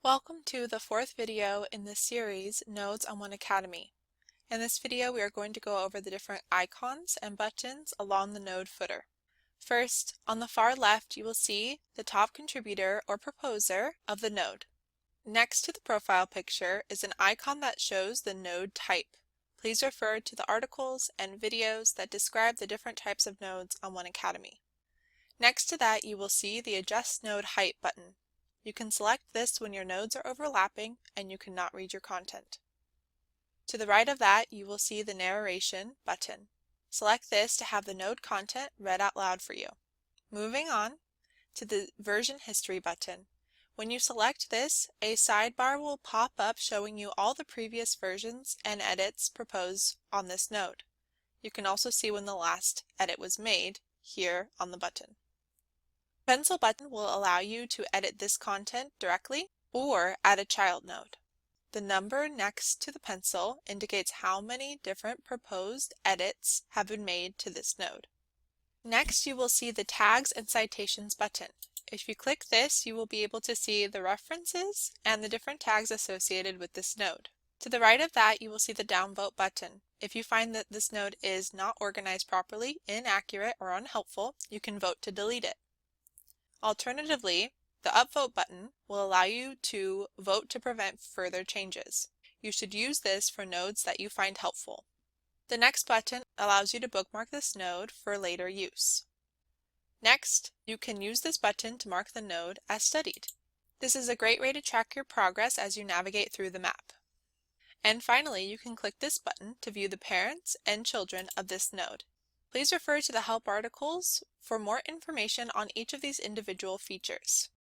Welcome to the fourth video in the series Nodes on 1Cademy. In this video we are going to go over the different icons and buttons along the node footer. First, on the far left you will see the top contributor or proposer of the node. Next to the profile picture is an icon that shows the node type. Please refer to the articles and videos that describe the different types of nodes on 1Cademy. Next to that you will see the Adjust Node Height button. You can select this when your nodes are overlapping and you cannot read your content. To the right of that, you will see the Narration button. Select this to have the node content read out loud for you. Moving on to the Version History button. When you select this, a sidebar will pop up showing you all the previous versions and edits proposed on this node. You can also see when the last edit was made here on the button. Pencil button will allow you to edit this content directly or add a child node. The number next to the pencil indicates how many different proposed edits have been made to this node. Next, you will see the Tags and Citations button. If you click this, you will be able to see the references and the different tags associated with this node. To the right of that, you will see the Downvote button. If you find that this node is not organized properly, inaccurate, or unhelpful, you can vote to delete it. Alternatively, the Upvote button will allow you to vote to prevent further changes. You should use this for nodes that you find helpful. The next button allows you to bookmark this node for later use. Next, you can use this button to mark the node as studied. This is a great way to track your progress as you navigate through the map. And finally, you can click this button to view the parents and children of this node. Please refer to the help articles for more information on each of these individual features.